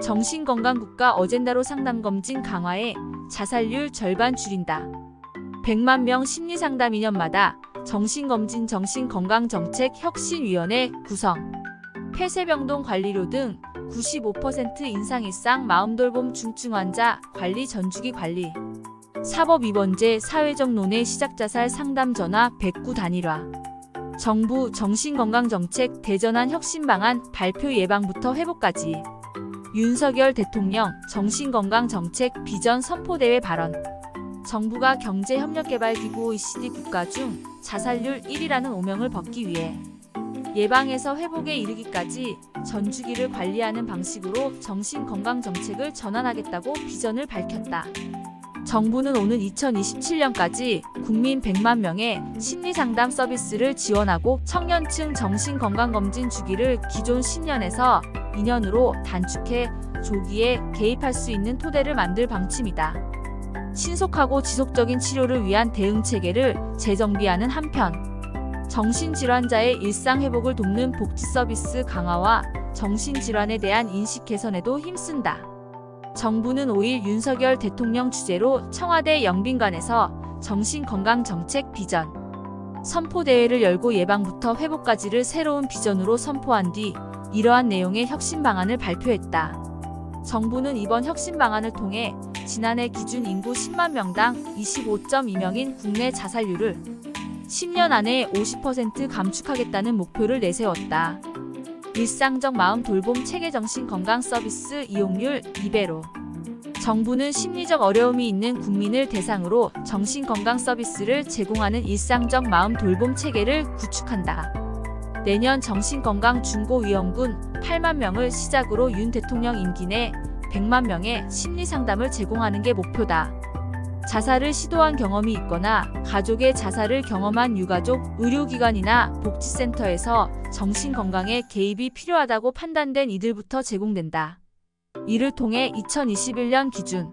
정신건강국가 어젠다로 상담검진 강화해 자살률 절반 줄인다. 100만 명 심리상담 2년마다 정신검진 정신건강정책혁신위원회 구성. 폐쇄병동 관리료 등 95% 인상 일상 마음돌봄 중증 환자 관리 전주기 관리. 사법입원제 사회적 논의 시작 자살 상담 전화 109 단일화. 정부 정신건강정책 대전환 혁신 방안 발표 예방부터 회복까지. 윤석열 대통령 정신건강정책 비전 선포대회 발언. 정부가 경제협력개발기구 OECD 국가 중 자살률 1위라는 오명을 벗기 위해 예방에서 회복에 이르기까지 전주기를 관리하는 방식으로 정신건강정책을 전환하겠다고 비전을 밝혔다. 정부는 오는 2027년까지 국민 100만 명의 심리상담 서비스를 지원하고 청년층 정신건강검진 주기를 기존 10년에서 2년으로 단축해 조기에 개입할 수 있는 토대를 만들 방침이다. 신속하고 지속적인 치료를 위한 대응체계를 재정비하는 한편 정신질환자의 일상회복을 돕는 복지 서비스 강화와 정신질환에 대한 인식 개선에도 힘쓴다. 정부는 5일 윤석열 대통령 주재로 청와대 영빈관에서 정신건강정책 비전 선포대회를 열고 예방부터 회복까지를 새로운 비전으로 선포한 뒤 이러한 내용의 혁신 방안을 발표했다. 정부는 이번 혁신 방안을 통해 지난해 기준 인구 10만 명당 25.2명인 국내 자살률을 10년 안에 50% 감축하겠다는 목표를 내세웠다. 일상적 마음 돌봄 체계 정신건강 서비스 이용률 2배로. 정부는 심리적 어려움이 있는 국민을 대상으로 정신건강 서비스를 제공하는 일상적 마음 돌봄 체계를 구축한다. 내년 정신건강 중고위험군 8만 명을 시작으로 윤 대통령 임기 내 100만 명의 심리상담을 제공하는 게 목표다. 자살을 시도한 경험이 있거나 가족의 자살을 경험한 유가족, 의료기관이나 복지센터에서 정신건강에 개입이 필요하다고 판단된 이들부터 제공된다. 이를 통해 2021년 기준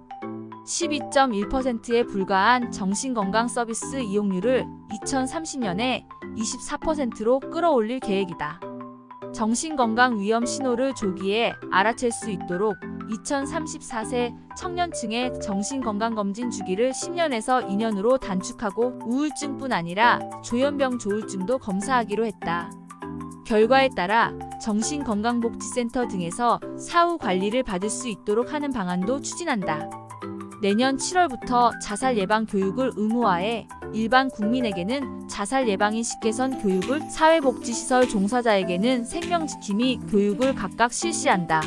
12.1%에 불과한 정신건강 서비스 이용률을 2030년에 24%로 끌어올릴 계획이다. 정신건강 위험 신호를 조기에 알아챌 수 있도록 2034세 청년층의 정신건강검진 주기를 10년에서 2년으로 단축하고 우울증뿐 아니라 조현병 조울증도 검사하기로 했다. 결과에 따라 정신건강복지센터 등에서 사후 관리를 받을 수 있도록 하는 방안도 추진한다. 내년 7월부터 자살 예방 교육을 의무화해 일반 국민에게는 자살 예방 인식 개선 교육을, 사회복지시설 종사자에게는 생명지킴이 교육을 각각 실시한다.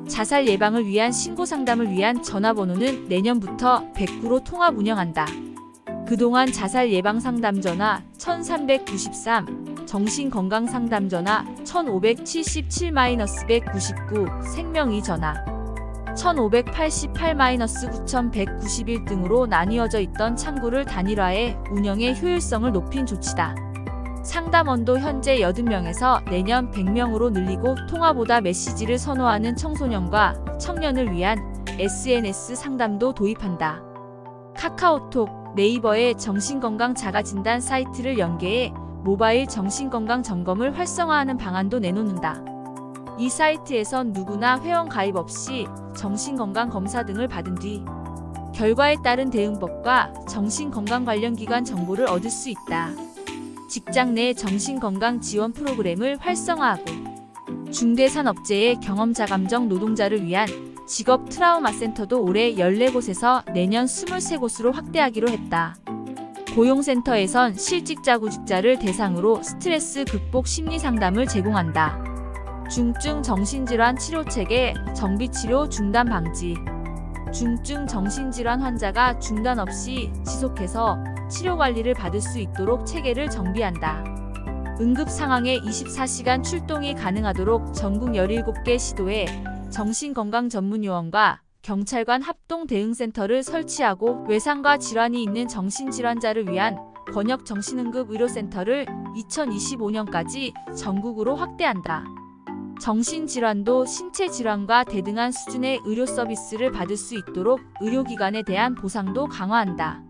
자살 예방을 위한 신고 상담을 위한 전화번호는 내년부터 109로 통합 운영한다. 그동안 자살 예방 상담 전화 1393, 정신건강 상담 전화 1577-199, 생명이 전화 1588-9191 등으로 나뉘어져 있던 창구를 단일화해 운영의 효율성을 높인 조치다. 상담원도 현재 80명에서 내년 100명으로 늘리고 통화보다 메시지를 선호하는 청소년과 청년을 위한 SNS 상담도 도입한다. 카카오톡, 네이버의 정신건강 자가진단 사이트를 연계해 모바일 정신건강 점검을 활성화하는 방안도 내놓는다. 이 사이트에선 누구나 회원 가입 없이 정신건강 검사 등을 받은 뒤 결과에 따른 대응법과 정신건강 관련 기관 정보를 얻을 수 있다. 직장 내 정신건강 지원 프로그램을 활성화하고 중대산업재해 경험자감정 노동자를 위한 직업 트라우마 센터도 올해 14곳에서 내년 23곳으로 확대하기로 했다. 고용센터에선 실직자 구직자를 대상으로 스트레스 극복 심리상담을 제공한다. 중증 정신질환 치료체계 정비치료 중단 방지. 중증 정신질환 환자가 중단 없이 지속해서 치료관리를 받을 수 있도록 체계를 정비한다. 응급 상황에 24시간 출동이 가능하도록 전국 17개 시도에 정신건강 전문요원과 경찰관 합동 대응센터를 설치하고 외상과 질환이 있는 정신질환자를 위한 권역 정신응급 의료센터를 2025년까지 전국으로 확대한다. 정신질환도 신체질환과 대등한 수준의 의료 서비스를 받을 수 있도록 의료기관에 대한 보상도 강화한다.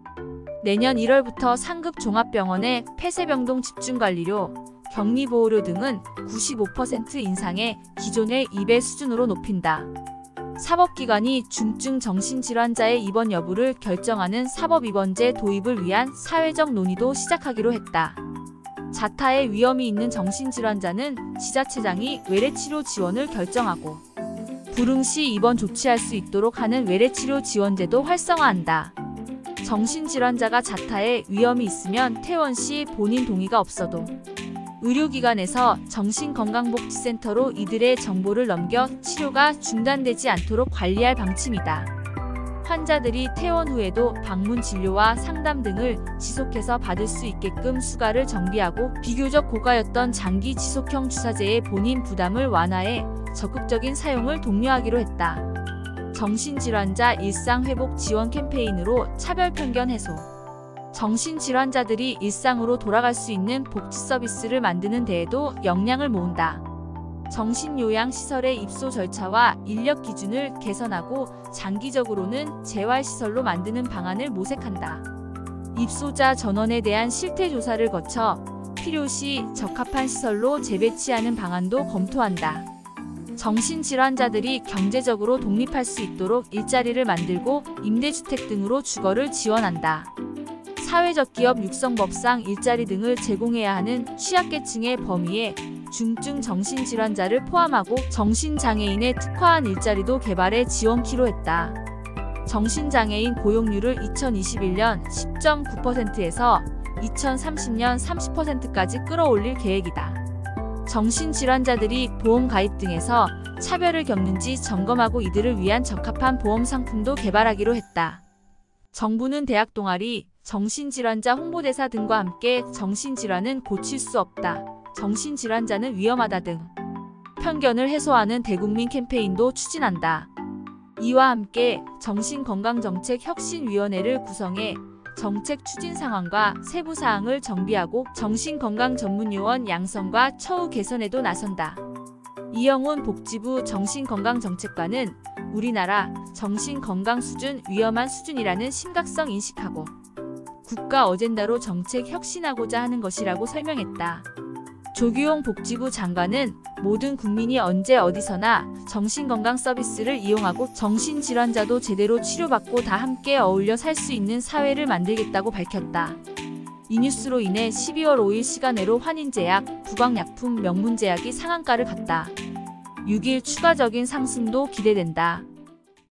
내년 1월부터 상급 종합병원의 폐쇄병동 집중관리료, 격리보호료 등은 95% 인상해 기존의 2배 수준으로 높인다. 사법기관이 중증 정신질환자의 입원 여부를 결정하는 사법입원제 도입을 위한 사회적 논의도 시작하기로 했다. 자타의 위험이 있는 정신질환자는 지자체장이 외래치료 지원을 결정하고 불응 시 입원 조치할 수 있도록 하는 외래치료 지원제도 활성화한다. 정신질환자가 자타에 위험이 있으면 퇴원 시 본인 동의가 없어도 의료기관에서 정신건강복지센터로 이들의 정보를 넘겨 치료가 중단되지 않도록 관리할 방침이다. 환자들이 퇴원 후에도 방문 진료와 상담 등을 지속해서 받을 수 있게끔 수가를 정비하고 비교적 고가였던 장기 지속형 주사제의 본인 부담을 완화해 적극적인 사용을 독려하기로 했다. 정신질환자 일상회복 지원 캠페인으로 차별 편견 해소. 정신질환자들이 일상으로 돌아갈 수 있는 복지 서비스를 만드는 데에도 역량을 모은다. 정신요양시설의 입소 절차와 인력 기준을 개선하고 장기적으로는 재활시설로 만드는 방안을 모색한다. 입소자 전원에 대한 실태조사를 거쳐 필요시 적합한 시설로 재배치하는 방안도 검토한다. 정신질환자들이 경제적으로 독립할 수 있도록 일자리를 만들고 임대주택 등으로 주거를 지원한다. 사회적 기업 육성법상 일자리 등을 제공해야 하는 취약계층의 범위에 중증 정신질환자를 포함하고 정신장애인에 특화한 일자리도 개발해 지원키로 했다. 정신장애인 고용률을 2021년 10.9%에서 2030년 30%까지 끌어올릴 계획이다. 정신질환자들이 보험 가입 등에서 차별을 겪는지 점검하고 이들을 위한 적합한 보험 상품도 개발하기로 했다. 정부는 대학 동아리, 정신질환자 홍보대사 등과 함께 정신질환은 고칠 수 없다, 정신질환자는 위험하다 등 편견을 해소하는 대국민 캠페인도 추진한다. 이와 함께 정신건강정책혁신위원회를 구성해 정책 추진 상황과 세부 사항을 정비하고 정신건강 전문요원 양성과 처우 개선에도 나선다. 이영훈 복지부 정신건강정책관은 우리나라 정신건강 수준 위험한 수준이라는 심각성 인식하고 국가 어젠다로 정책 혁신하고자 하는 것이라고 설명했다. 조규용 복지부 장관은 모든 국민이 언제 어디서나 정신건강 서비스를 이용하고 정신질환자도 제대로 치료받고 다 함께 어울려 살 수 있는 사회를 만들겠다고 밝혔다. 이 뉴스로 인해 12월 5일 시간외로 환인제약, 부광약품, 명문제약이 상한가를 갔다. 6일 추가적인 상승도 기대된다.